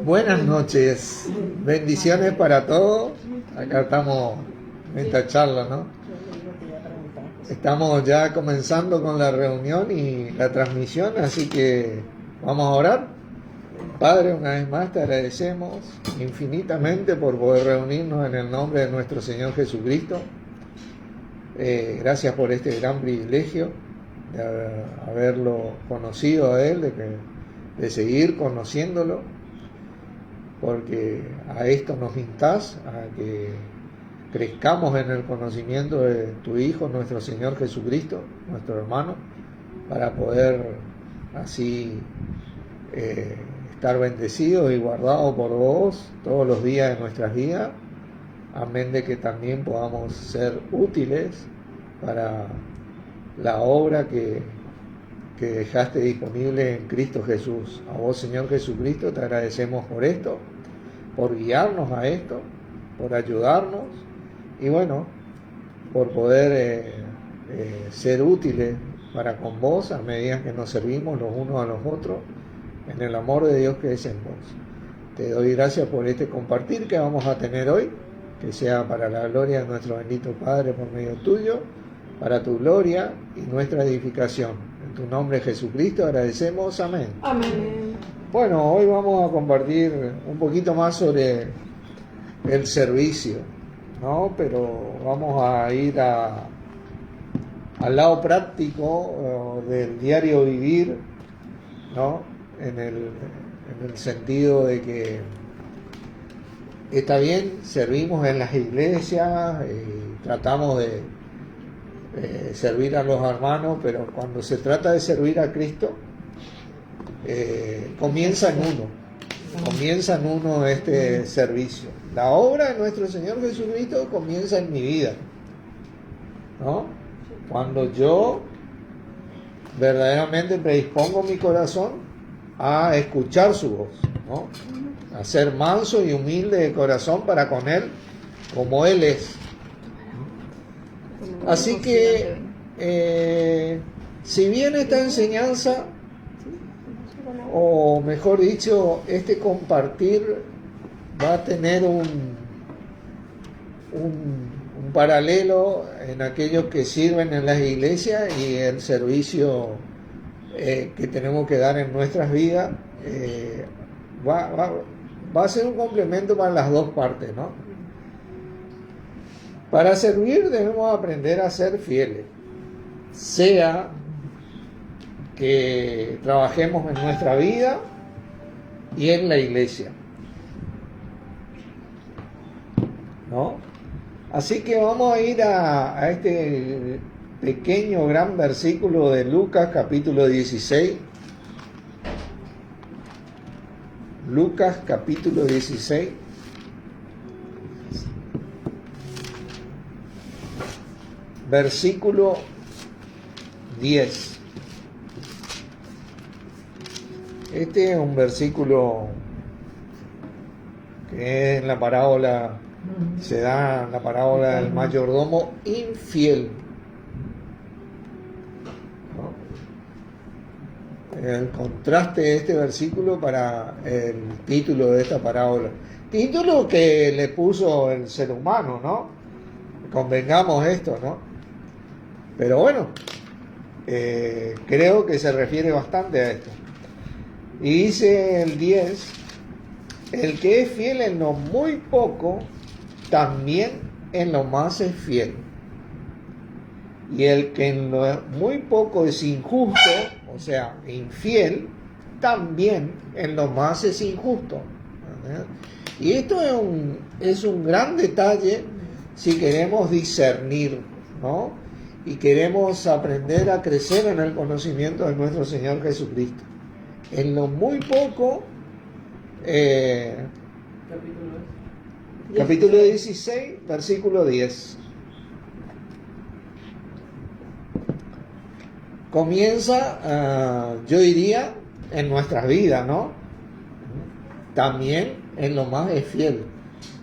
Buenas noches, bendiciones para todos. Acá estamos en esta charla, ¿no? Estamos ya comenzando con la reunión y la transmisión, así que vamos a orar. Padre, una vez más te agradecemos infinitamente por poder reunirnos en el nombre de nuestro Señor Jesucristo. Gracias por este gran privilegio de haberlo conocido a Él, de seguir conociéndolo, porque a esto nos instás, a que crezcamos en el conocimiento de tu Hijo, nuestro Señor Jesucristo, nuestro hermano, para poder así estar bendecidos y guardados por vos todos los días de nuestras vidas. Amén, de que también podamos ser útiles para la obra que dejaste disponible en Cristo Jesús. A vos, Señor Jesucristo, te agradecemos por esto, por guiarnos a esto, por ayudarnos y bueno, por poder ser útiles para con vos a medida que nos servimos los unos a los otros en el amor de Dios que es en vos. Te doy gracias por este compartir que vamos a tener hoy, que sea para la gloria de nuestro bendito Padre por medio tuyo, para tu gloria y nuestra edificación. En tu nombre, Jesucristo, agradecemos. Amén. Amén. Bueno, hoy vamos a compartir un poquito más sobre el servicio, ¿no? Pero vamos a ir al lado práctico del diario vivir, ¿no? En el sentido de que está bien, servimos en las iglesias y tratamos de servir a los hermanos, pero cuando se trata de servir a Cristo, comienza en uno este servicio. La obra de nuestro Señor Jesucristo comienza en mi vida, ¿no? Cuando yo verdaderamente predispongo mi corazón a escuchar su voz, ¿no? A ser manso y humilde de corazón para con Él, como Él es. Así que, si bien esta enseñanza, o mejor dicho, este compartir va a tener un paralelo en aquellos que sirven en las iglesias y el servicio que tenemos que dar en nuestras vidas, va a ser un complemento para las dos partes, ¿no? Para servir debemos aprender a ser fieles, sea que trabajemos en nuestra vida y en la iglesia, ¿no? Así que vamos a ir a este pequeño gran versículo de Lucas capítulo 16. Lucas capítulo 16. Versículo 10. Este es un versículo que en la parábola se da, la parábola del mayordomo infiel, ¿no? El contraste de este versículo para el título de esta parábola, título que le puso el ser humano, ¿no? Convengamos esto, ¿no? Pero bueno, creo que se refiere bastante a esto. Y dice el 10, el que es fiel en lo muy poco, también en lo más es fiel. Y el que en lo muy poco es injusto, o sea, infiel, también en lo más es injusto. ¿Verdad? Y esto es un gran detalle si queremos discernir, ¿no? Y queremos aprender a crecer en el conocimiento de nuestro Señor Jesucristo. En lo muy poco, capítulo 16, versículo 10. Comienza, yo diría, en nuestras vidas, ¿no? También en lo más es fiel.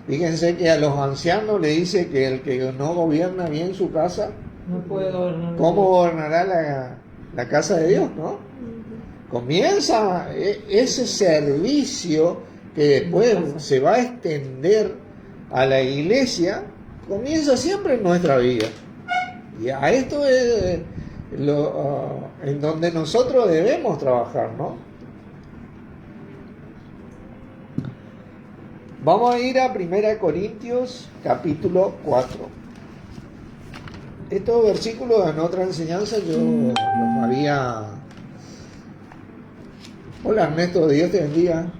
Fíjense que a los ancianos le dice que el que no gobierna bien su casa, No puede gobernar. ¿cómo gobernará la casa de Dios, no? Comienza ese servicio que después se va a extender a la iglesia, comienza siempre en nuestra vida. Y a esto es en donde nosotros debemos trabajar, ¿no? Vamos a ir a 1 Corintios capítulo 4. Estos versículos en otra enseñanza yo los había... Hola Ernesto, Dios te bendiga.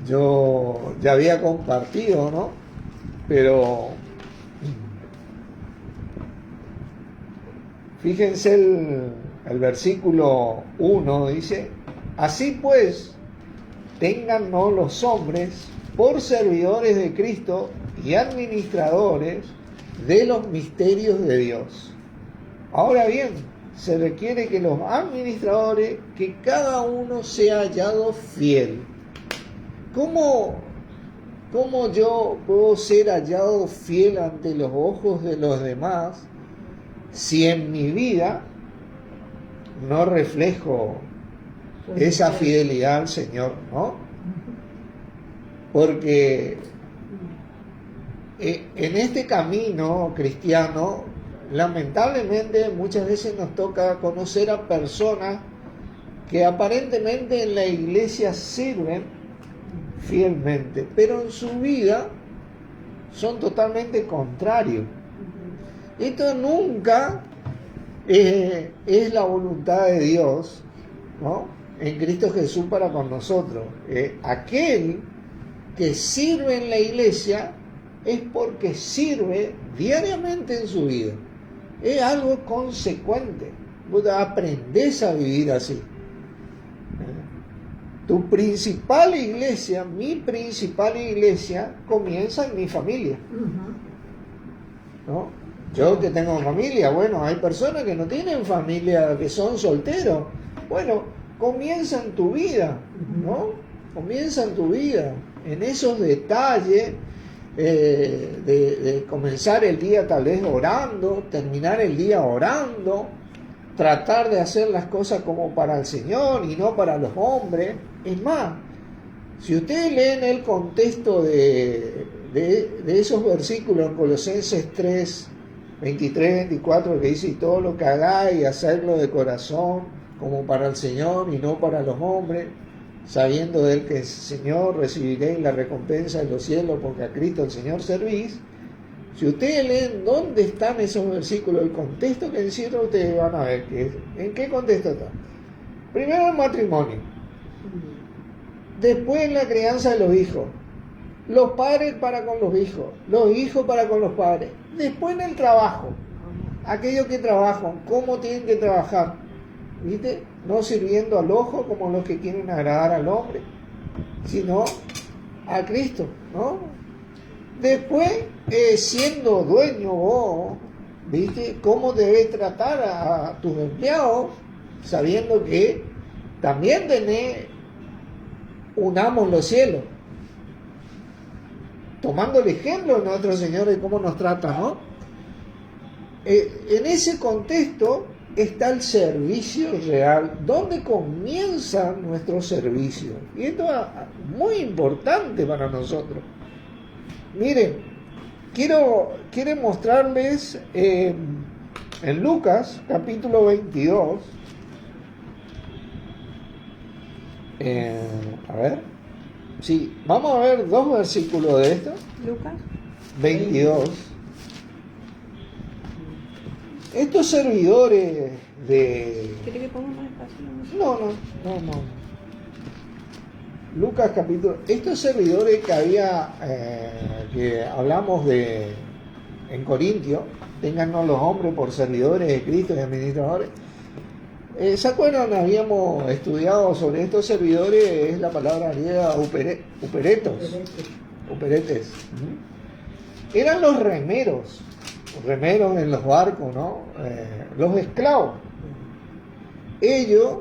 Yo ya había compartido, ¿no? Pero fíjense el versículo 1, dice: así pues, téngannos los hombres por servidores de Cristo y administradores de los misterios de Dios. Ahora bien, se requiere que los administradores, que cada uno sea hallado fiel. ¿Cómo yo puedo ser hallado fiel ante los ojos de los demás si en mi vida no reflejo esa fidelidad al Señor, ¿no? Porque en este camino cristiano, lamentablemente muchas veces nos toca conocer a personas que aparentemente en la iglesia sirven fielmente, pero en su vida son totalmente contrarios. Esto nunca es la voluntad de Dios, ¿no? En Cristo Jesús para con nosotros. Aquel que sirve en la iglesia es porque sirve diariamente en su vida. Es algo consecuente. Vos aprendés a vivir así. Tu principal iglesia, mi principal iglesia, comienza en mi familia, ¿no? Yo que tengo familia, bueno, hay personas que no tienen familia, que son solteros. Bueno, comienza en tu vida, ¿no? Comienza en tu vida, en esos detalles de comenzar el día tal vez orando, terminar el día orando, tratar de hacer las cosas como para el Señor y no para los hombres. Es más, si ustedes leen el contexto de esos versículos en Colosenses 3, 23, 24, que dice: y todo lo que hagáis, hacerlo de corazón, como para el Señor y no para los hombres, sabiendo de él que el Señor recibiréis la recompensa de los cielos, porque a Cristo el Señor servís. Si ustedes leen dónde están esos versículos, el contexto que encierra, ustedes van a ver en qué contexto está. Primero el matrimonio, después en la crianza de los hijos, los padres para con los hijos para con los padres, después en el trabajo, aquellos que trabajan, cómo tienen que trabajar, ¿viste? No sirviendo al ojo como los que quieren agradar al hombre, sino a Cristo, ¿no? Después, siendo dueño vos, ¿viste? Cómo debes tratar a tus empleados, sabiendo que también tenés un amo en los cielos, tomando el ejemplo de nuestro Señor de cómo nos trata, ¿no? En ese contexto está el servicio real, donde comienza nuestro servicio. Y esto es muy importante para nosotros. Miren, quiero mostrarles en Lucas capítulo 22. A ver, sí, vamos a ver dos versículos de esto. Lucas 22. Estos servidores de... ¿Quiere que ponga más espacio? No. Lucas capítulo... Estos servidores que había, que hablamos de en Corintio, téngannos los hombres por servidores de Cristo y administradores. ¿Se acuerdan? Habíamos estudiado sobre estos servidores, es la palabra griega uperetes. Eran los remeros en los barcos, ¿no? Los esclavos. Ellos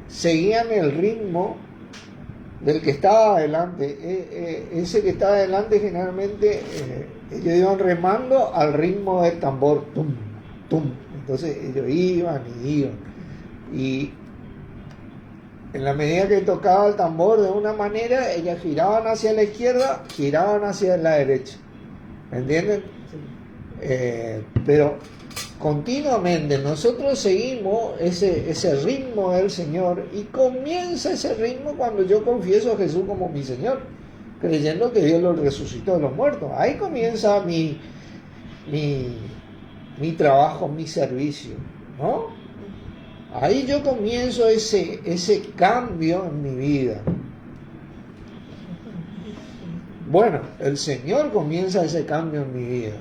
seguían el ritmo del que estaba adelante. Ese que estaba adelante generalmente ellos iban remando al ritmo del tambor, tum, tum. Entonces ellos iban. Y en la medida que tocaba el tambor de una manera, ellas giraban hacia la izquierda, giraban hacia la derecha. ¿Me entienden? Pero continuamente nosotros seguimos ese ritmo del Señor, y comienza ese ritmo cuando yo confieso a Jesús como mi Señor, creyendo que Dios lo resucitó de los muertos. Ahí comienza mi trabajo, mi servicio, ¿no? Ahí yo comienzo ese cambio en mi vida. Bueno, el Señor comienza ese cambio en mi vida.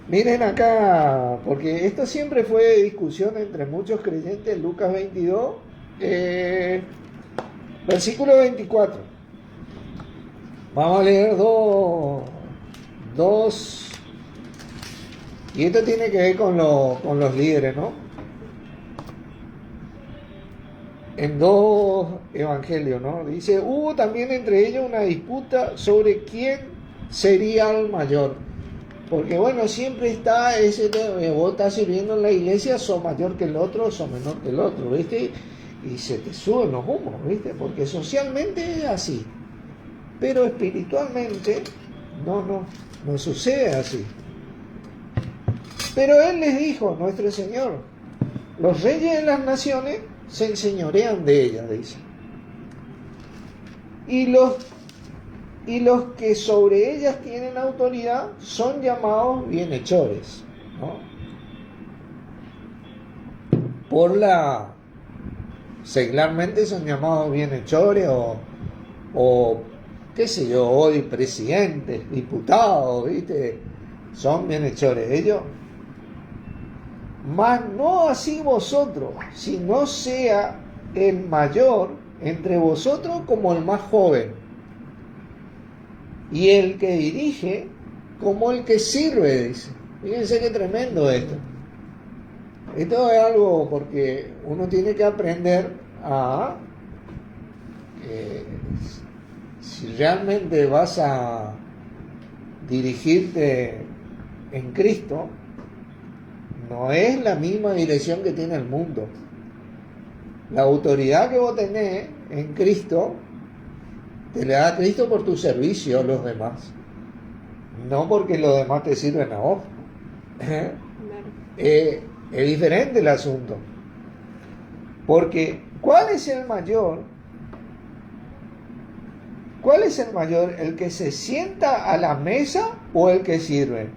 Miren acá, porque esto siempre fue discusión entre muchos creyentes. Lucas 22, versículo 24. Vamos a leer dos. Y esto tiene que ver con los líderes, ¿no? En dos evangelios, ¿no? Dice, hubo también entre ellos una disputa sobre quién sería el mayor. Porque bueno, siempre está ese tema, vos estás sirviendo en la iglesia, sos mayor que el otro, sos menor que el otro, ¿viste? Y se te suben los humos, ¿viste? Porque socialmente es así. Pero espiritualmente no sucede así. Pero Él les dijo, nuestro Señor, los reyes de las naciones se enseñorean de ellas, dice. Y los que sobre ellas tienen autoridad son llamados bienhechores, ¿no? Secularmente son llamados bienhechores o qué sé yo, hoy presidentes, diputados, ¿viste? Son bienhechores ellos. Mas no así vosotros, si no sea el mayor entre vosotros como el más joven, y el que dirige como el que sirve, dice. Fíjense qué tremendo esto. Esto es algo porque uno tiene que aprender a si realmente vas a dirigirte en Cristo, no es la misma dirección que tiene el mundo. La autoridad que vos tenés en Cristo te le da a Cristo por tu servicio a los demás, no porque los demás te sirven a vos. Es diferente el asunto, porque ¿cuál es el mayor? ¿Cuál es el mayor? ¿El que se sienta a la mesa o el que sirve?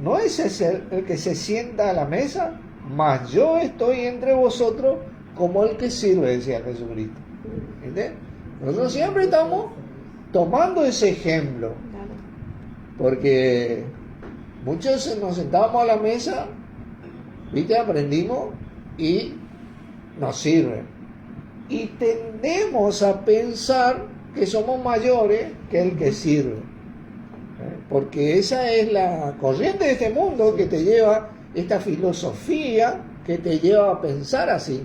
¿No es ese el que se sienta a la mesa? Mas yo estoy entre vosotros como el que sirve, decía Jesucristo. ¿Entiendes? Nosotros siempre estamos tomando ese ejemplo, porque muchos nos sentábamos a la mesa, ¿viste? Aprendimos y nos sirve. Y tendemos a pensar que somos mayores que el que sirve. Porque esa es la corriente de este mundo que te lleva, esta filosofía que te lleva a pensar así.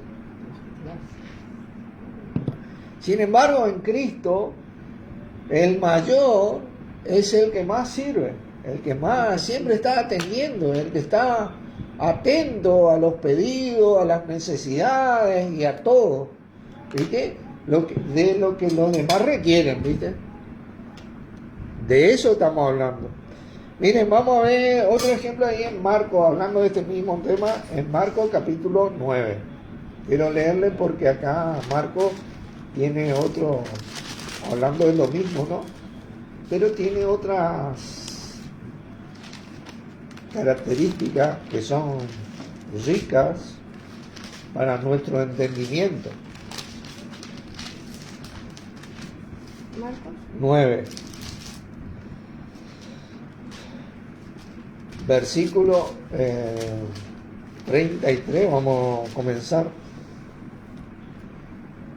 Sin embargo, en Cristo, el mayor es el que más sirve, el que más siempre está atendiendo, el que está atento a los pedidos, a las necesidades y a todo, ¿viste? De lo que los demás requieren, ¿viste? De eso estamos hablando. Miren, vamos a ver otro ejemplo ahí en Marcos, hablando de este mismo tema, en Marcos capítulo 9. Quiero leerle porque acá Marcos tiene otro, hablando de lo mismo, ¿no? Pero tiene otras características que son ricas para nuestro entendimiento. Marcos 9. Versículo 33, vamos a comenzar.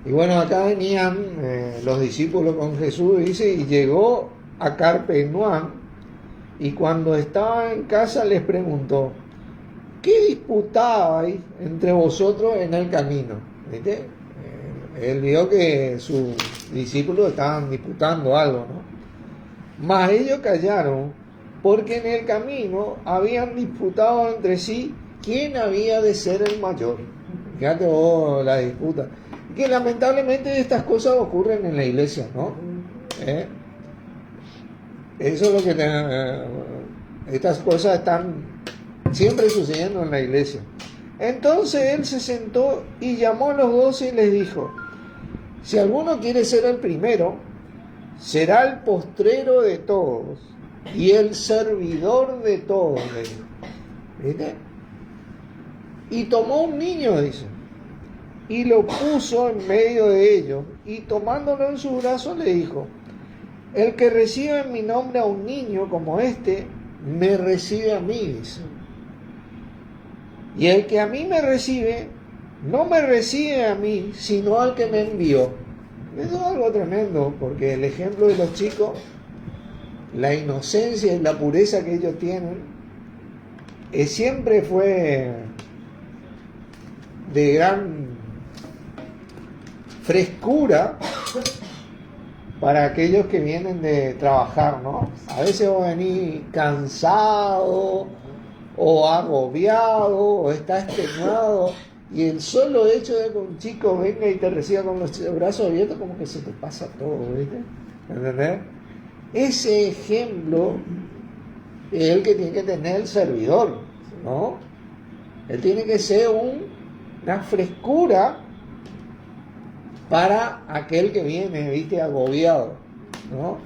Y bueno, acá venían los discípulos con Jesús, dice, y llegó a Capernaum, y cuando estaba en casa les preguntó, ¿qué disputabais entre vosotros en el camino? ¿Viste? Él vio que sus discípulos estaban disputando algo, ¿no? Mas ellos callaron, porque en el camino habían disputado entre sí quién había de ser el mayor. Fíjate vos la disputa. Que lamentablemente estas cosas ocurren en la iglesia, ¿no? Eso es lo que estas cosas están siempre sucediendo en la iglesia. Entonces él se sentó y llamó a los 12 y les dijo: si alguno quiere ser el primero, será el postrero de todos y el servidor de todos. ¿Viste? Y tomó un niño, dice, y lo puso en medio de ellos, y tomándolo en sus brazos le dijo: el que recibe en mi nombre a un niño como este, me recibe a mí, dice. Y el que a mí me recibe, no me recibe a mí, sino al que me envió. Eso es algo tremendo, porque el ejemplo de los chicos, la inocencia y la pureza que ellos tienen, siempre fue de gran frescura para aquellos que vienen de trabajar, ¿no? A veces vos venís cansado o agobiado o estás extenuado, y el solo hecho de que un chico venga y te reciba con los brazos abiertos, como que se te pasa todo, ¿viste? ¿Entendés? Ese ejemplo es el que tiene que tener el servidor, ¿no? Él tiene que ser una frescura para aquel que viene, ¿viste? Agobiado, ¿no?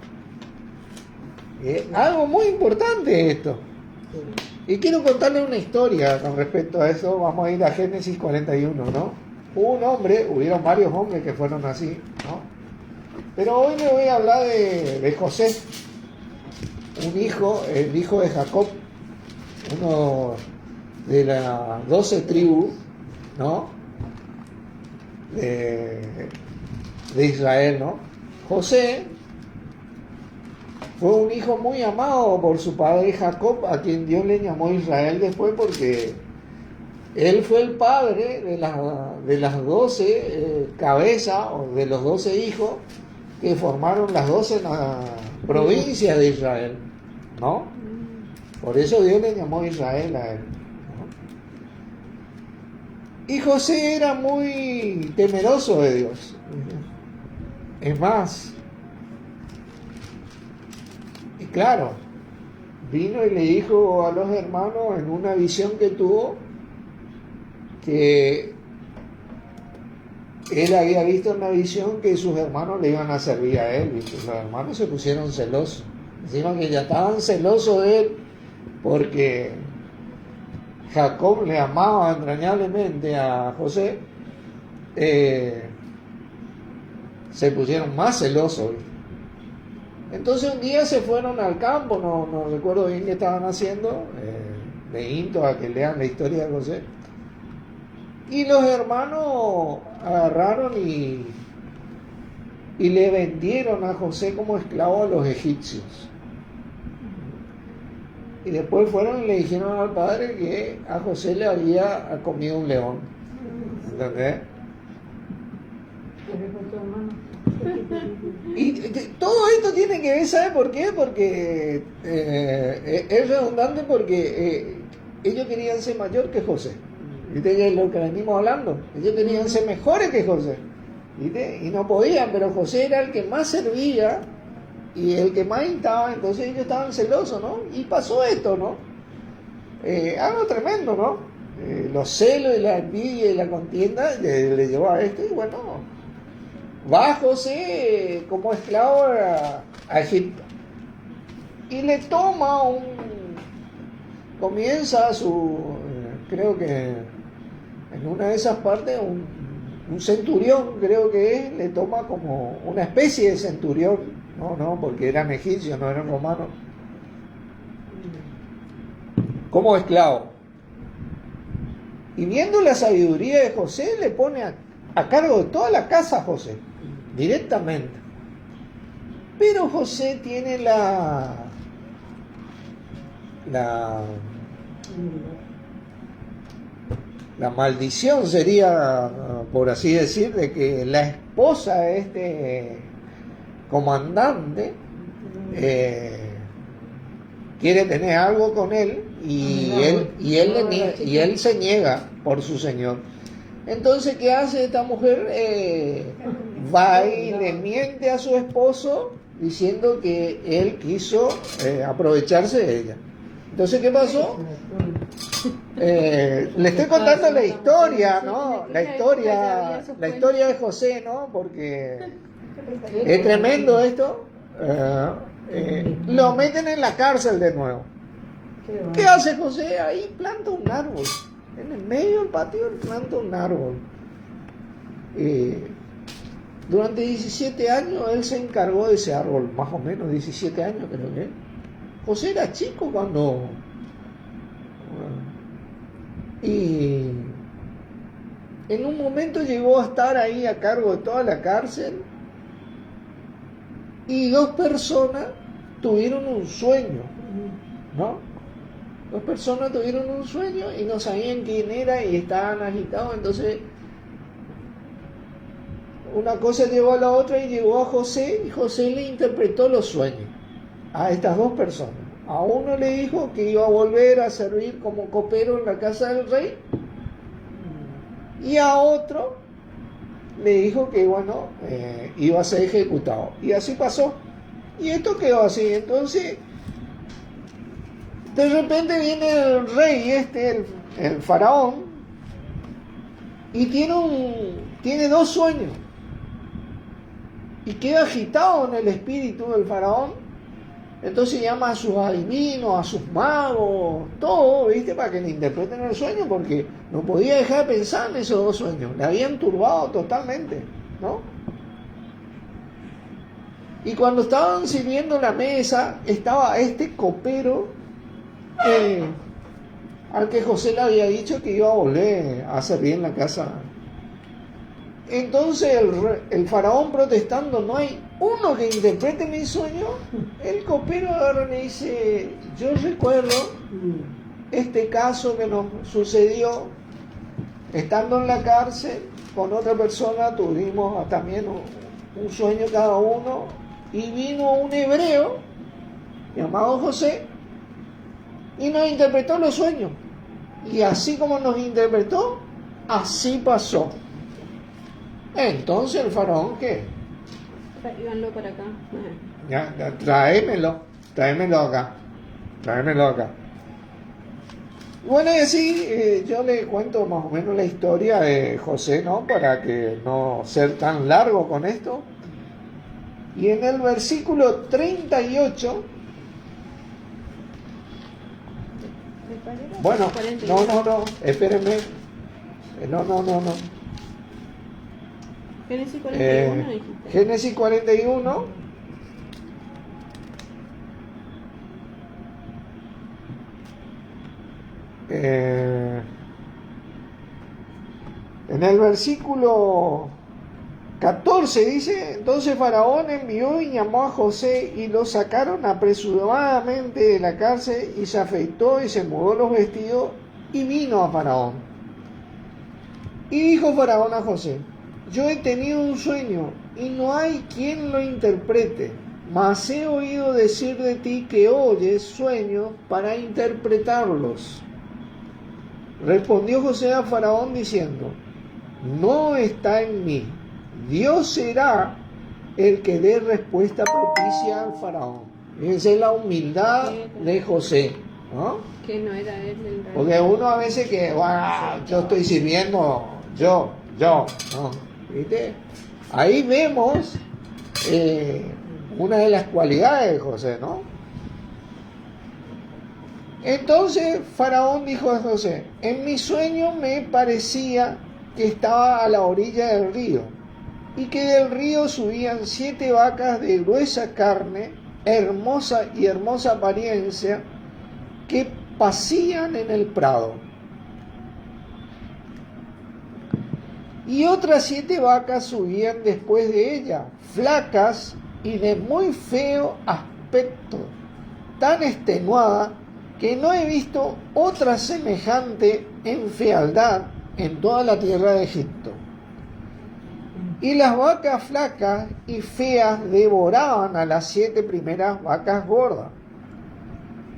Es algo muy importante esto. Y quiero contarle una historia con respecto a eso. Vamos a ir a Génesis 41, ¿no? Hubo un hombre, hubieron varios hombres que fueron así, ¿no? Pero hoy le voy a hablar de José, un hijo, el hijo de Jacob, uno de las 12 tribus, ¿no? De Israel, ¿no? José fue un hijo muy amado por su padre Jacob, a quien Dios le llamó Israel después, porque él fue el padre de las 12 cabezas, o de los 12 hijos que formaron las 12 provincias de Israel, ¿no? Por eso Dios le llamó Israel a él, ¿no? Y José era muy temeroso de Dios. Es más, y claro, vino y le dijo a los hermanos en una visión que tuvo, que él había visto en la visión que sus hermanos le iban a servir a él, y los hermanos se pusieron celosos, sino que ya estaban celosos de él porque Jacob le amaba entrañablemente a José. Se pusieron más celosos. Entonces un día se fueron al campo, no recuerdo bien qué estaban haciendo, le invito a que lean la historia de José. Y los hermanos agarraron y le vendieron a José como esclavo a los egipcios. Y después fueron y le dijeron al padre que a José le había comido un león. ¿Entendés? Y todo esto tiene que ver, ¿sabe por qué? Porque es redundante, porque ellos querían ser mayor que José. ¿Viste? Que es lo que venimos hablando. Ellos querían ser mejores que José. ¿Viste? Y no podían, pero José era el que más servía y el que más instaba, entonces ellos estaban celosos, ¿no? Y pasó esto, ¿no? Algo tremendo, ¿no? Los celos y la envidia y la contienda le llevó a esto, y bueno, va José como esclavo a Egipto y le toma comienza creo que en una de esas partes un centurión, creo que es, le toma como una especie de centurión, no, porque eran egipcios, no eran romanos, como esclavo. Y viendo la sabiduría de José, le pone a cargo de toda la casa a José, directamente. Pero José tiene la maldición, sería, por así decir, de que la esposa de este comandante quiere tener algo con él, y él se niega por su señor. Entonces, ¿qué hace esta mujer? Va y le miente a su esposo diciendo que él quiso aprovecharse de ella. Entonces, ¿qué pasó? Le estoy contando la historia, ¿no? La historia de José, ¿no? Porque es tremendo esto. Lo meten en la cárcel de nuevo. ¿Qué hace José? Ahí planta un árbol. En el medio del patio él planta un árbol. Durante 17 años él se encargó de ese árbol, más o menos 17 años creo que. José era chico cuando... Y en un momento llegó a estar ahí a cargo de toda la cárcel y dos personas tuvieron un sueño, ¿no? Dos personas tuvieron un sueño y no sabían quién era y estaban agitados. Entonces una cosa llevó a la otra y llegó a José, y José le interpretó los sueños a estas dos personas. A uno le dijo que iba a volver a servir como copero en la casa del rey, y a otro le dijo que bueno, iba a ser ejecutado. Y así pasó. Y esto quedó así. Entonces de repente viene el rey el faraón, y tiene dos sueños. Y queda agitado en el espíritu del faraón. Entonces llama a sus adivinos, a sus magos, todo, ¿viste? Para que le interpreten el sueño, porque no podía dejar de pensar en esos dos sueños. Le habían turbado totalmente, ¿no? Y cuando estaban sirviendo la mesa, estaba este copero al que José le había dicho que iba a volver a servir en la casa. Entonces el faraón protestando, no hay uno que interprete mi sueño. El copero ahora le dice, yo recuerdo este caso que nos sucedió estando en la cárcel con otra persona, tuvimos también un sueño cada uno, y vino un hebreo llamado José y nos interpretó los sueños, y así como nos interpretó, así pasó. Entonces el faraón, ¿qué? Tráiganlo para acá. Ya, tráemelo acá. Bueno, y así yo le cuento más o menos la historia de José, ¿no? Para que no ser tan largo con esto. Y en el versículo 38, bueno, no, espérenme. No. Génesis 41 dijiste. Génesis 41. En el versículo 14 dice, entonces Faraón envió y llamó a José y lo sacaron apresuradamente de la cárcel, y se afeitó y se mudó los vestidos y vino a Faraón. Y dijo Faraón a José, yo he tenido un sueño y no hay quien lo interprete, mas he oído decir de ti que oyes sueños para interpretarlos. Respondió José a Faraón diciendo, no está en mí, Dios será el que dé respuesta propicia al Faraón. Fíjense la humildad de José, ¿no? Que no era él el rey. Porque uno a veces que, yo estoy sirviendo, yo, ¿no? ¿Viste? Ahí vemos una de las cualidades de José, ¿no? Entonces Faraón dijo a José, en mi sueño me parecía que estaba a la orilla del río, y que del río subían 7 vacas de gruesa carne, hermosa apariencia, que pasían en el prado. Y otras 7 vacas subían después de ella, flacas y de muy feo aspecto, tan extenuada que no he visto otra semejante en fealdad en toda la tierra de Egipto. Y las vacas flacas y feas devoraban a las 7 primeras vacas gordas.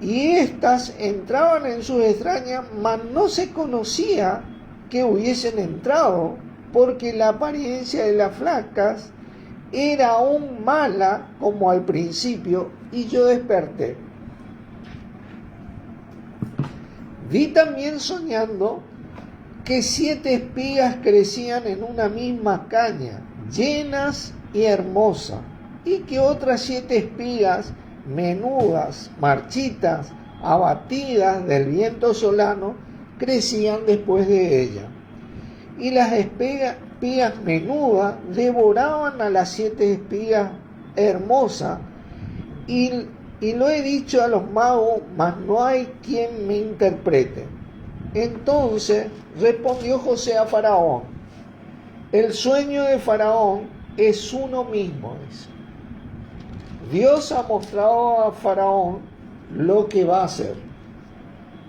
Y éstas entraban en sus extrañas, mas no se conocía que hubiesen entrado, porque la apariencia de las flacas era aún mala como al principio, y yo desperté. Vi también soñando que 7 espigas crecían en una misma caña, llenas y hermosas, y que otras 7 espigas, menudas, marchitas, abatidas del viento solano, crecían después de ella. Y las espigas menudas devoraban a las 7 espigas hermosas, y lo he dicho a los magos, mas no hay quien me interprete. Entonces respondió José a Faraón: el sueño de Faraón es uno mismo. Dice. Dios ha mostrado a Faraón lo que va a hacer.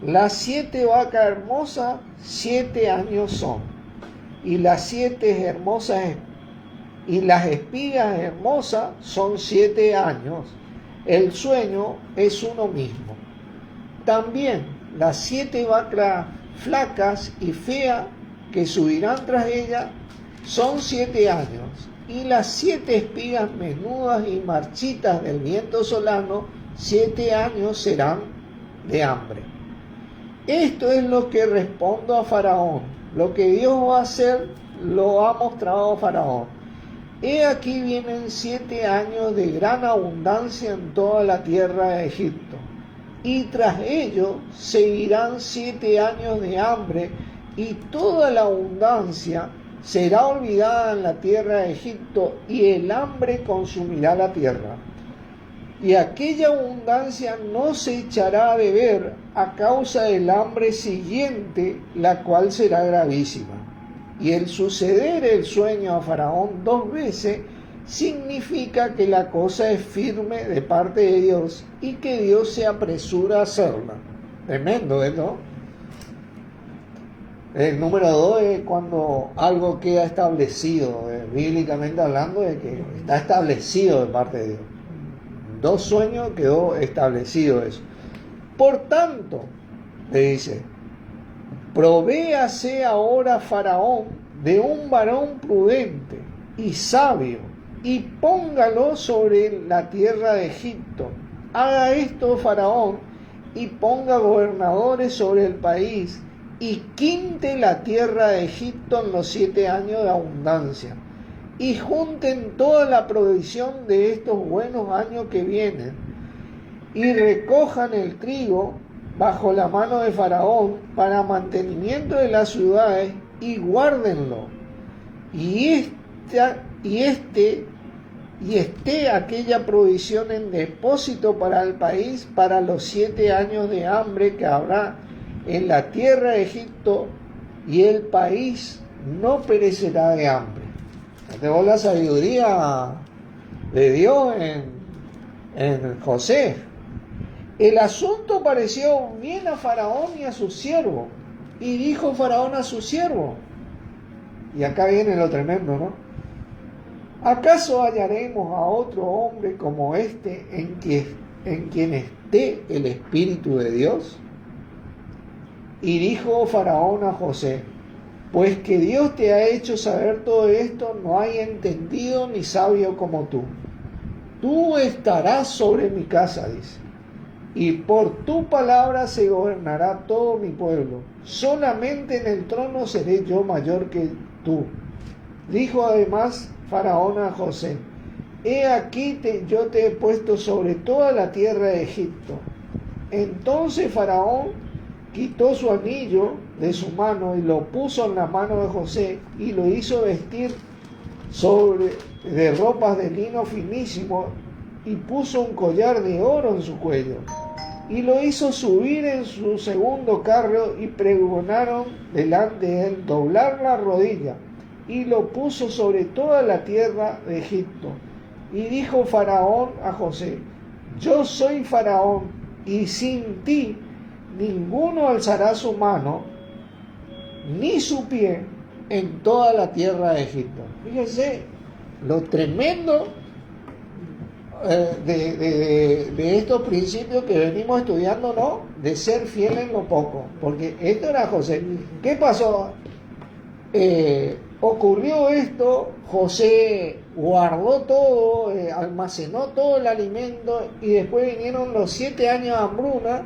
Las 7 vacas hermosas, 7 años son, y las 7 hermosas y las espigas hermosas son 7 años. El sueño es uno mismo. También las 7 vacas flacas y feas que subirán tras ella son 7 años, y las 7 espigas menudas y marchitas del viento solano, 7 años serán de hambre. Esto es lo que respondo a Faraón. Lo que Dios va a hacer lo ha mostrado a Faraón. He aquí vienen 7 años de gran abundancia en toda la tierra de Egipto, y tras ello seguirán 7 años de hambre, y toda la abundancia será olvidada en la tierra de Egipto, y el hambre consumirá la tierra. Y aquella abundancia no se echará a beber a causa del hambre siguiente, la cual será gravísima. Y el suceder el sueño a Faraón 2 veces significa que la cosa es firme de parte de Dios y que Dios se apresura a hacerla. Tremendo, ¿no? El número 2 es cuando algo queda establecido, bíblicamente hablando, de que está establecido de parte de Dios. 2 sueños quedó establecido eso. Por tanto, le dice, provéase ahora Faraón de un varón prudente y sabio, y póngalo sobre la tierra de Egipto. Haga esto Faraón, y ponga gobernadores sobre el país, y quinte la tierra de Egipto en los 7 años de abundancia, y junten toda la provisión de estos buenos años que vienen, y recojan el trigo bajo la mano de Faraón para mantenimiento de las ciudades, y guárdenlo, y esté aquella provisión en depósito para el país para los 7 años de hambre que habrá en la tierra de Egipto, y el país no perecerá de hambre. Tenemos la sabiduría de Dios en José. El asunto pareció bien a Faraón y a su siervo, y dijo Faraón a su siervo, y acá viene lo tremendo, ¿no? ¿Acaso hallaremos a otro hombre como este en quien esté el Espíritu de Dios? Y dijo Faraón a José, pues que Dios te ha hecho saber todo esto, no hay entendido ni sabio como tú. Tú estarás sobre mi casa, dice, y por tu palabra se gobernará todo mi pueblo. Solamente en el trono seré yo mayor que tú. Dijo además Faraón a José, he aquí yo te he puesto sobre toda la tierra de Egipto. Entonces Faraón quitó su anillo de su mano y lo puso en la mano de José, y lo hizo vestir de ropas de lino finísimo, y puso un collar de oro en su cuello, y lo hizo subir en su segundo carro, y pregonaron delante de él doblar la rodilla, y lo puso sobre toda la tierra de Egipto. Y dijo Faraón a José, yo soy Faraón, y sin ti ninguno alzará su mano ni su pie en toda la tierra de Egipto. Fíjense lo tremendo de estos principios que venimos estudiando, ¿no? De ser fiel en lo poco. Porque esto era José. ¿Qué pasó? ocurrió esto, José guardó todo, almacenó todo el alimento y después vinieron los 7 años de hambruna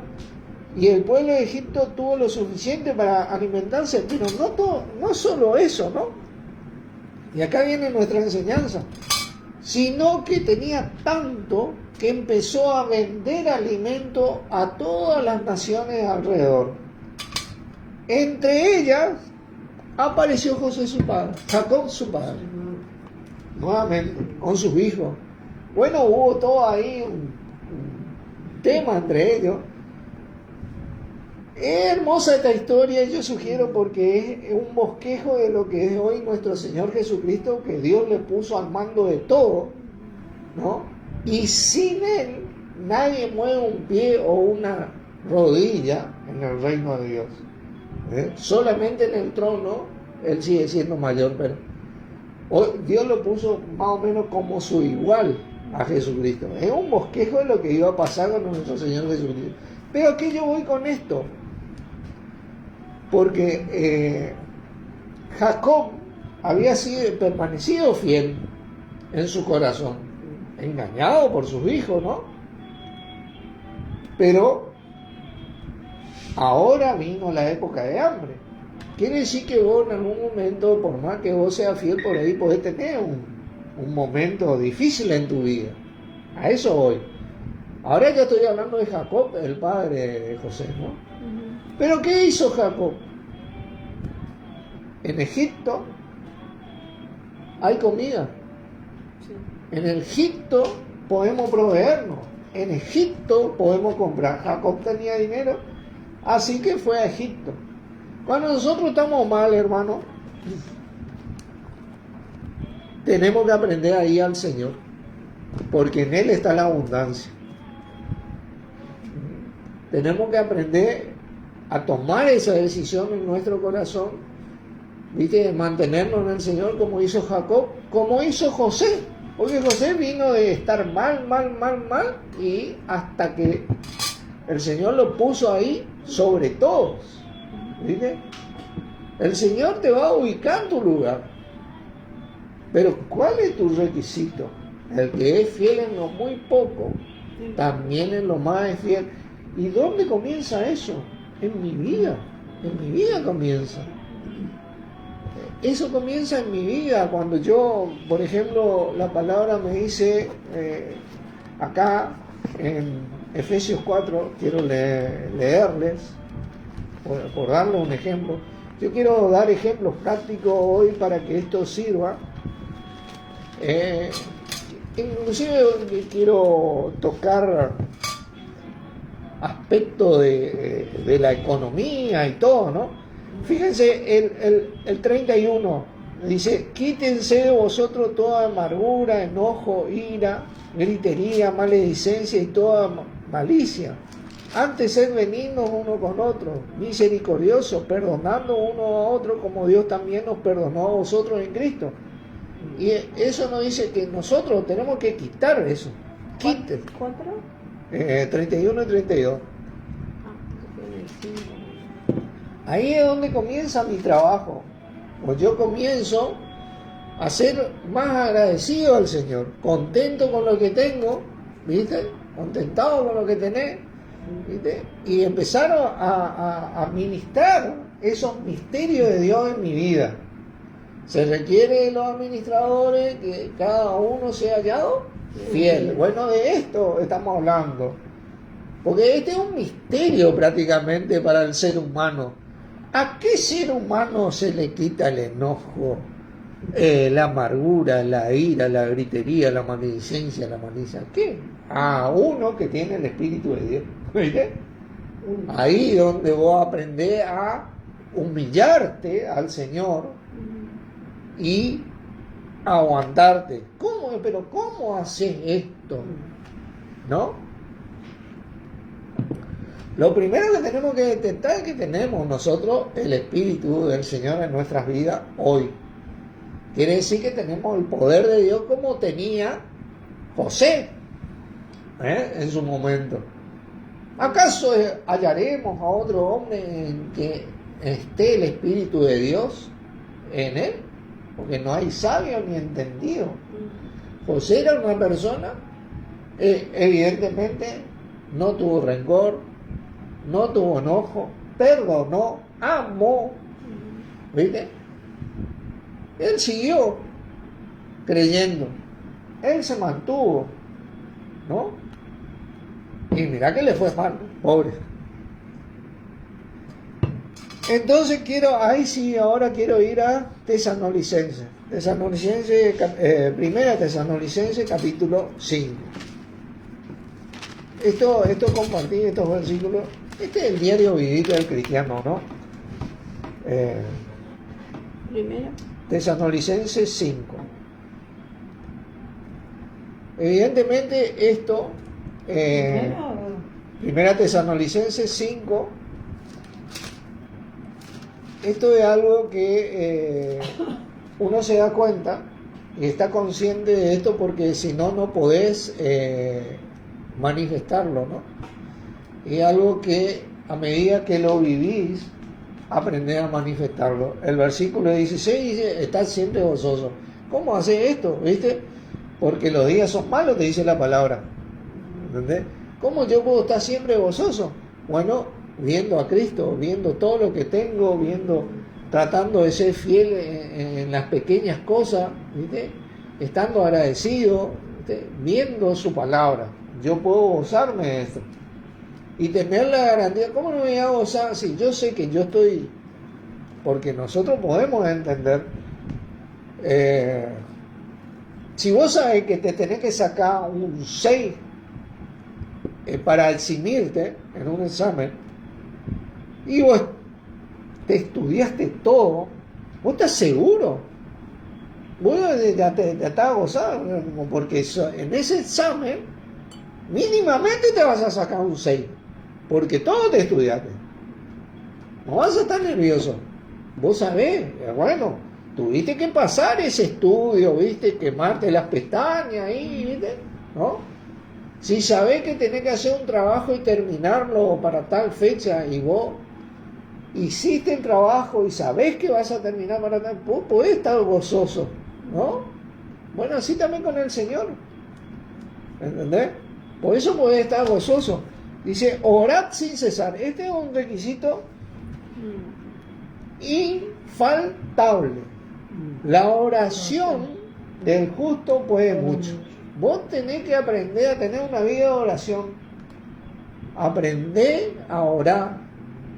y el pueblo de Egipto tuvo lo suficiente para alimentarse, pero no todo, no solo eso, ¿no? Y acá viene nuestra enseñanza, sino que tenía tanto que empezó a vender alimento a todas las naciones alrededor. Entre ellas apareció José su padre, Jacob su padre, nuevamente, con sus hijos. Bueno, hubo todo ahí un tema entre ellos. Es hermosa esta historia, yo sugiero, porque es un bosquejo de lo que es hoy nuestro Señor Jesucristo, que Dios le puso al mando de todo, ¿no? Y sin Él nadie mueve un pie o una rodilla en el reino de Dios. Solamente en el trono Él sigue siendo mayor, pero hoy Dios lo puso más o menos como su igual a Jesucristo. Es un bosquejo de lo que iba a pasar con nuestro Señor Jesucristo. Pero ¿a qué yo voy con esto? Porque Jacob había permanecido fiel en su corazón, engañado por sus hijos, ¿no? Pero ahora vino la época de hambre. Quiere decir que vos en algún momento, por más que vos seas fiel por ahí, podés tener un momento difícil en tu vida. A eso voy. Ahora ya estoy hablando de Jacob, el padre de José, ¿no? Pero ¿qué hizo Jacob? En Egipto hay comida. En Egipto podemos proveernos. En Egipto podemos comprar. Jacob tenía dinero, así que fue a Egipto. Cuando nosotros estamos mal, hermano, tenemos que aprender ahí al Señor, porque en Él está la abundancia. Tenemos que aprender a tomar esa decisión en nuestro corazón, ¿viste? De mantenernos en el Señor, como hizo Jacob, como hizo José, porque José vino de estar mal, y hasta que el Señor lo puso ahí sobre todos, ¿viste? El Señor te va a ubicar en tu lugar, pero ¿cuál es tu requisito? El que es fiel en lo muy poco, también en lo más es fiel. ¿Y dónde comienza eso? En mi vida comienza. Eso comienza en mi vida, cuando yo, por ejemplo, la palabra me dice, acá en Efesios 4, quiero leerles, por darles un ejemplo. Yo quiero dar ejemplos prácticos hoy para que esto sirva. Inclusive quiero tocar aspectos de la economía y todo, ¿no? Fíjense, el 31 dice: quítense de vosotros toda amargura, enojo, ira, gritería, maledicencia y toda malicia. Antes sed benignos uno con otro, misericordiosos, perdonando uno a otro como Dios también nos perdonó a vosotros en Cristo. Y eso nos dice que nosotros tenemos que quitar eso. Quiten. ¿Cuánto? 31 y 32. Ahí es donde comienza mi trabajo. Pues yo comienzo a ser más agradecido al Señor, contento con lo que tengo, ¿viste? Contentado con lo que tenés, ¿viste? Y empezar a ministrar esos misterios de Dios en mi vida. Se requiere de los administradores que cada uno sea hallado fiel. Bueno, de esto estamos hablando, porque este es un misterio prácticamente para el ser humano. ¿A qué ser humano se le quita el enojo, la amargura, la ira, la gritería, la maledicencia, la malicia? ¿Qué? A uno que tiene el Espíritu de Dios. ¿Viste? Ahí donde vos aprendés a humillarte al Señor y aguantarte. ¿Cómo? Pero ¿cómo haces esto? ¿No? Lo primero que tenemos que detectar es que tenemos nosotros el Espíritu del Señor en nuestras vidas hoy. Quiere decir que tenemos el poder de Dios como tenía José en su momento. ¿Acaso hallaremos a otro hombre en que esté el Espíritu de Dios? en él, porque no hay sabio ni entendido. José era una persona, evidentemente, no tuvo rencor, no tuvo enojo, perdonó, amó, ¿viste? Él siguió creyendo, él se mantuvo, ¿no? Y mira que le fue mal, pobre. Entonces ahora quiero ir a Tesalonicenses. Primera Tesalonicenses capítulo 5. Esto compartí estos versículos. Este es el diario vivito del cristiano, ¿no? Primera. Tesalonicenses 5. Evidentemente esto, Primera Tesalonicenses 5, esto es algo que uno se da cuenta y está consciente de esto, porque si no, no podés manifestarlo, ¿no? Es algo que a medida que lo vivís, aprendés a manifestarlo. El versículo 16 dice: estás siempre gozoso. ¿Cómo hace esto? ¿Viste? Porque los días son malos, te dice la palabra. ¿Entendés? ¿Cómo yo puedo estar siempre gozoso? Bueno, viendo a Cristo, viendo todo lo que tengo, tratando de ser fiel en las pequeñas cosas, ¿viste? Estando agradecido, ¿viste? Viendo su palabra. Yo puedo gozarme de esto y tener la garantía. ¿Cómo no me voy a gozar si yo sé que yo estoy? Porque nosotros podemos entender, si vos sabés que te tenés que sacar un 6 para eximirte en un examen, y vos te estudiaste todo, vos estás seguro, vos ya estás gozando, porque en ese examen mínimamente te vas a sacar un 6, porque todo te estudiaste. No vas a estar nervioso. Vos sabés, bueno, tuviste que pasar ese estudio, viste, quemarte las pestañas ahí, viste, ¿no? Si sabés que tenés que hacer un trabajo y terminarlo para tal fecha, y vos hiciste el trabajo y sabés que vas a terminar para tal, vos podés estar gozoso, ¿no? Bueno, así también con el Señor, ¿entendés? Por eso podés estar gozoso. Dice: orad sin cesar. Este es un requisito infaltable. La oración del justo puede mucho. Vos tenés que aprender a tener una vida de oración. Aprender a orar,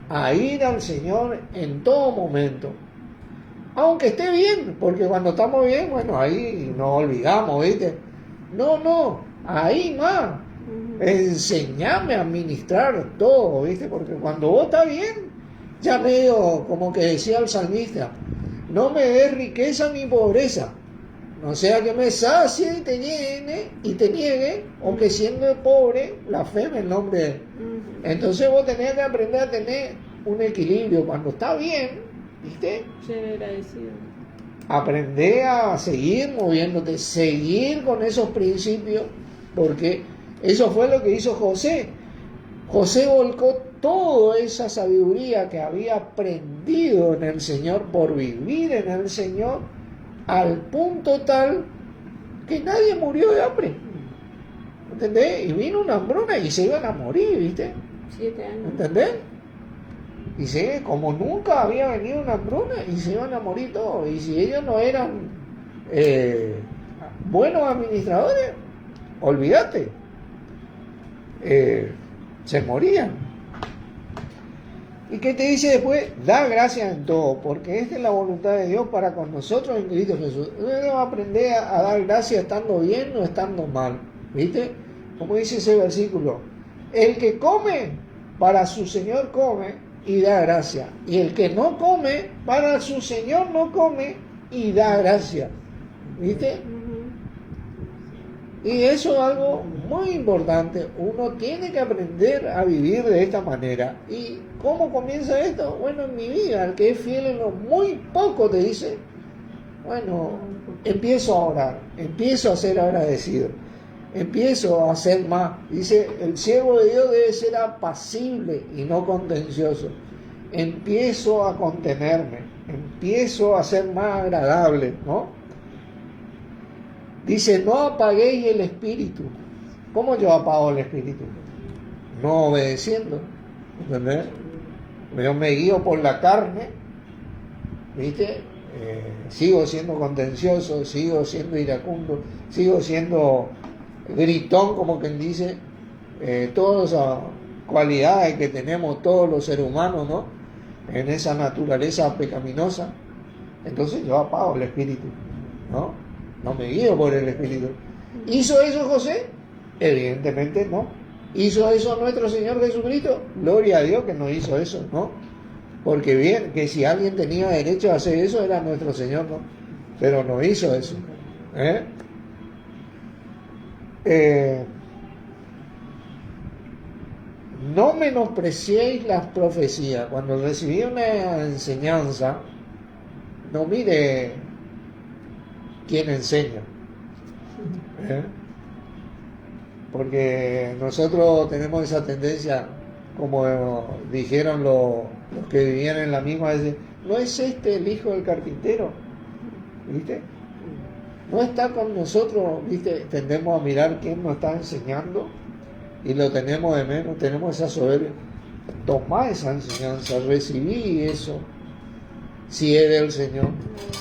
a ir al Señor en todo momento. Aunque esté bien, porque cuando estamos bien, bueno, ahí nos olvidamos, ¿viste? No, ahí más. Enseñame a administrar todo, ¿viste? Porque cuando vos estás bien, ya medio como que decía el salmista: no me des riqueza ni pobreza, no sea que me sacie y te niegue, o que siendo pobre, la fe me nombre de él. Entonces vos tenés que aprender a tener un equilibrio. Cuando está bien, ¿viste? Ser agradecido. Aprender a seguir moviéndote, seguir con esos principios, porque eso fue lo que hizo José. José volcó toda esa sabiduría que había aprendido en el Señor, por vivir en el Señor, al punto tal que nadie murió de hambre. ¿Entendés? Y vino una hambruna y se iban a morir, ¿viste? 7 años. ¿Entendés? Y se, como nunca había venido una hambruna, y se iban a morir todos. Y si ellos no eran buenos administradores, olvídate, se morían. ¿Y qué te dice después? Da gracias en todo, porque esta es la voluntad de Dios para con nosotros en Cristo Jesús. Debemos aprender a dar gracias estando bien o estando mal, ¿viste? Como dice ese versículo: el que come, para su Señor come y da gracia, y el que no come, para su Señor no come y da gracia, ¿viste? Y eso es algo muy importante. Uno tiene que aprender a vivir de esta manera. ¿Y cómo comienza esto? Bueno, en mi vida, el que es fiel en lo muy poco, te dice: bueno, empiezo a orar, empiezo a ser agradecido, empiezo a hacer más. Dice: el siervo de Dios debe ser apacible y no contencioso. Empiezo a contenerme, empiezo a ser más agradable, ¿no? Dice, no apaguéis el espíritu. ¿Cómo yo apago el espíritu? No obedeciendo, ¿entendés? Yo me guío por la carne, ¿viste? Sigo siendo contencioso, sigo siendo iracundo, sigo siendo gritón, como quien dice, todas esas cualidades que tenemos todos los seres humanos, ¿no? En esa naturaleza pecaminosa. Entonces yo apago el espíritu, ¿no? No me guío por el espíritu. ¿Hizo eso José? Evidentemente no. ¿Hizo eso nuestro Señor Jesucristo? Gloria a Dios que no hizo eso, ¿no? Porque bien, que si alguien tenía derecho a hacer eso era nuestro Señor, ¿no? Pero no hizo eso. No menospreciéis las profecías. Cuando recibí una enseñanza, no mire quién enseña. Porque nosotros tenemos esa tendencia, como dijeron los que vivían en la misma, decir, ¿no es este el hijo del carpintero? ¿Viste? No está con nosotros, ¿viste? Tendemos a mirar quién nos está enseñando y lo tenemos de menos, tenemos esa soberbia. Tomá esa enseñanza, recibí eso, si es del Señor,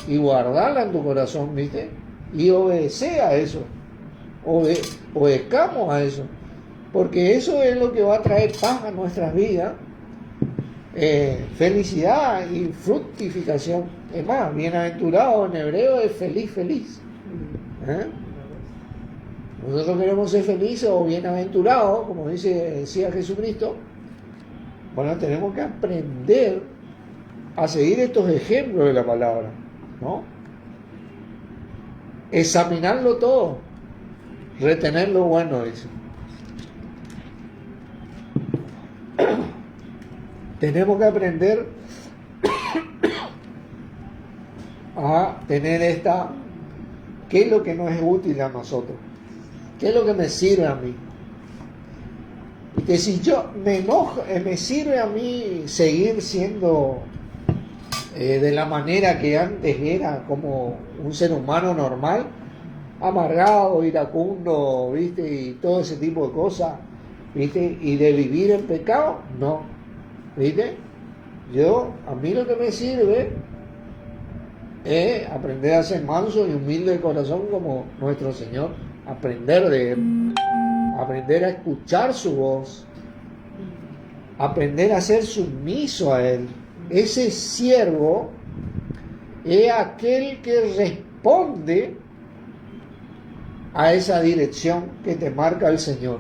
y guardarla en tu corazón, ¿viste? Y obedece a eso, obedezcamos a eso, porque eso es lo que va a traer paz a nuestras vidas, felicidad y fructificación. Es más, bienaventurado en hebreo es feliz, feliz. Nosotros queremos ser felices o bienaventurados, como decía Jesucristo. Bueno, tenemos que aprender a seguir estos ejemplos de la palabra, ¿no? Examinarlo todo, retener lo bueno, dice. Tenemos que aprender a tener ¿qué es lo que nos es útil a nosotros? ¿Qué es lo que me sirve a mí? Y que si yo me enojo, me sirve a mí seguir siendo de la manera que antes era, como un ser humano normal, amargado, iracundo, ¿viste? Y todo ese tipo de cosas, ¿viste? Y de vivir en pecado, no, ¿viste? A mí lo que me sirve es aprender a ser manso y humilde de corazón como nuestro Señor, aprender de Él, aprender a escuchar su voz, aprender a ser sumiso a Él. Ese siervo es aquel que responde a esa dirección que te marca el Señor.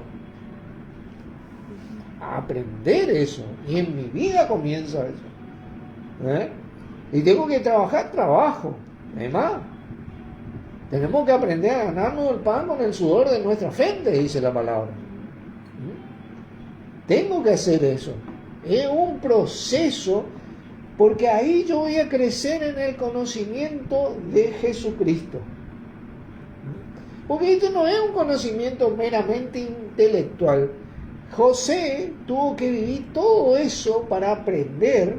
A aprender eso, y en mi vida comienza eso. Y tengo que trabajo. Además, tenemos que aprender a ganarnos el pan con el sudor de nuestra frente, dice la palabra. Tengo que hacer eso. Es un proceso, porque ahí yo voy a crecer en el conocimiento de Jesucristo. Porque esto no es un conocimiento meramente intelectual. José tuvo que vivir todo eso para aprender,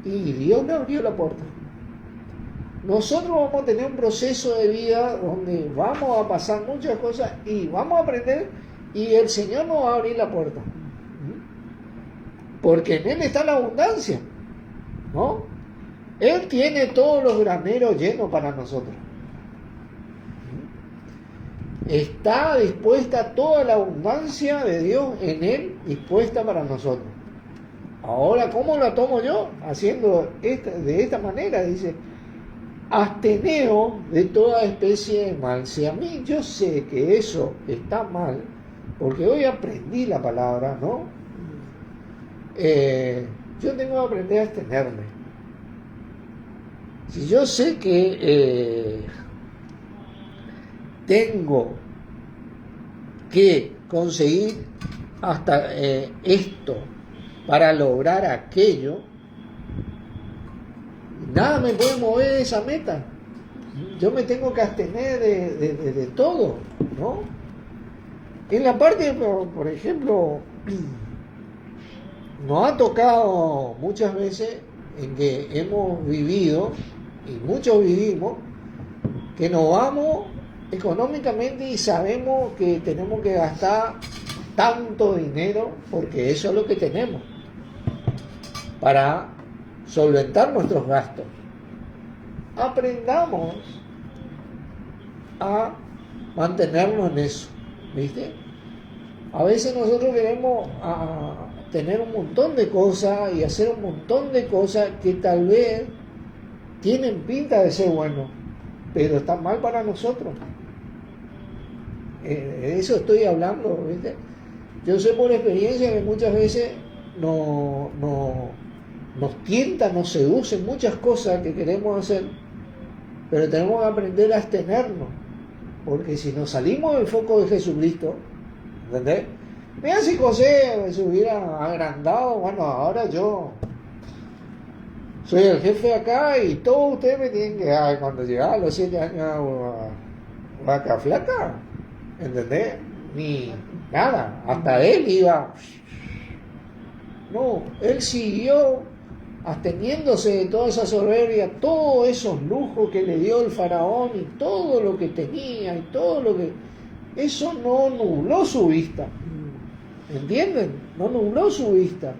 y Dios le abrió la puerta. Nosotros vamos a tener un proceso de vida donde vamos a pasar muchas cosas y vamos a aprender, y el Señor nos va a abrir la puerta. Porque en Él está la abundancia, ¿no? Él tiene todos los graneros llenos para nosotros. Está dispuesta toda la abundancia de Dios en Él, dispuesta para nosotros. Ahora, ¿cómo la tomo yo? Haciendo de esta manera, dice, absteneos de toda especie de mal. Si a mí yo sé que eso está mal, porque hoy aprendí la palabra, ¿no? Yo tengo que aprender a abstenerme. Si yo sé que tengo que conseguir hasta esto para lograr aquello, nada me puede mover de esa meta. Yo me tengo que abstener de todo, ¿no? En la parte, por ejemplo, nos ha tocado muchas veces en que hemos vivido, y muchos vivimos, que nos vamos económicamente y sabemos que tenemos que gastar tanto dinero porque eso es lo que tenemos para solventar nuestros gastos. Aprendamos a mantenernos en eso, ¿viste? A veces nosotros queremos tener un montón de cosas y hacer un montón de cosas que tal vez tienen pinta de ser buenos, pero están mal para nosotros. Eso estoy hablando, ¿viste? Yo sé por experiencia que muchas veces nos tientan, nos seducen muchas cosas que queremos hacer, pero tenemos que aprender a abstenernos, porque si nos salimos del foco de Jesucristo, ¿entendés? Mira, si José se hubiera agrandado, bueno, ahora yo soy el jefe acá y todos ustedes me tienen que dar, cuando llegaba a los 7 años a vaca flaca, ¿entendés? Ni nada, hasta él iba. No, él siguió absteniéndose de toda esa soberbia, todos esos lujos que le dio el faraón y todo lo que tenía y todo lo que... Eso no nubló su vista, ¿entienden? No nubló su vista.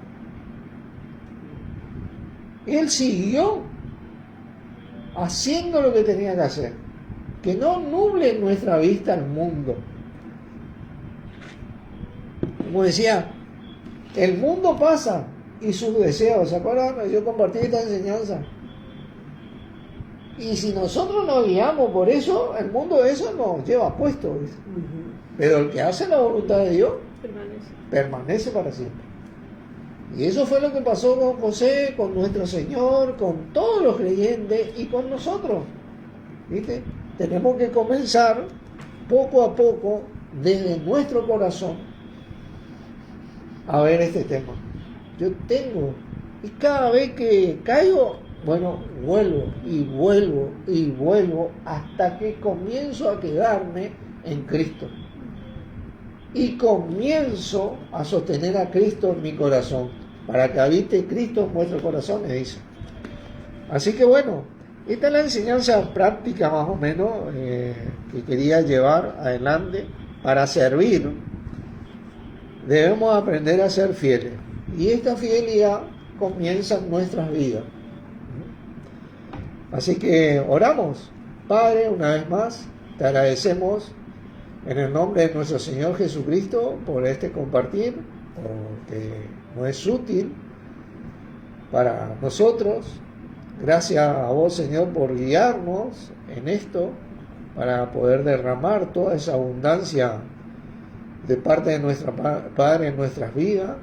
Él siguió haciendo lo que tenía que hacer. Que no nuble nuestra vista al mundo. Como decía, el mundo pasa y sus deseos. ¿Se acuerdan? Yo compartí esta enseñanza. Y si nosotros nos guiamos por eso, el mundo eso nos lleva puesto. Uh-huh. Pero el que hace la voluntad de Dios permanece para siempre. Y eso fue lo que pasó con José, con nuestro Señor, con todos los creyentes y con nosotros. ¿Viste? Tenemos que comenzar poco a poco, desde nuestro corazón, a ver este tema. Yo tengo, y cada vez que caigo, bueno, vuelvo y vuelvo y vuelvo hasta que comienzo a quedarme en Cristo. Y comienzo a sostener a Cristo en mi corazón, para que habite Cristo en vuestro corazón, me dice. Así que bueno, esta es la enseñanza práctica más o menos que quería llevar adelante para servir. Debemos aprender a ser fieles. Y esta fidelidad comienza en nuestras vidas. Así que oramos. Padre, una vez más, te agradecemos en el nombre de nuestro Señor Jesucristo por este compartir, porque no es útil para nosotros. Gracias a vos, Señor, por guiarnos en esto, para poder derramar toda esa abundancia de parte de nuestro Padre en nuestras vidas,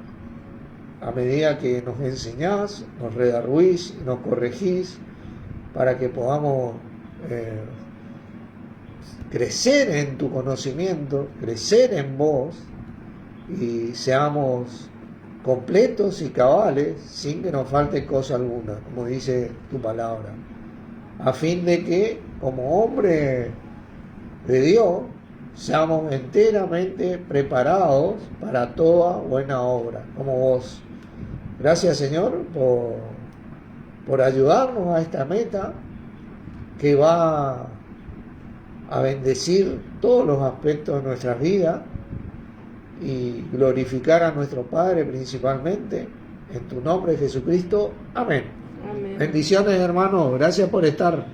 a medida que nos enseñás, nos redarguís y nos corregís, para que podamos crecer en tu conocimiento, crecer en vos, y seamos completos y cabales, sin que nos falte cosa alguna, como dice tu palabra, a fin de que, como hombre de Dios, seamos enteramente preparados para toda buena obra, como vos. Gracias, Señor, por ayudarnos a esta meta que va a bendecir todos los aspectos de nuestras vidas y glorificar a nuestro Padre principalmente. En tu nombre, Jesucristo. Amén. Amén. Bendiciones, hermanos. Gracias por estar.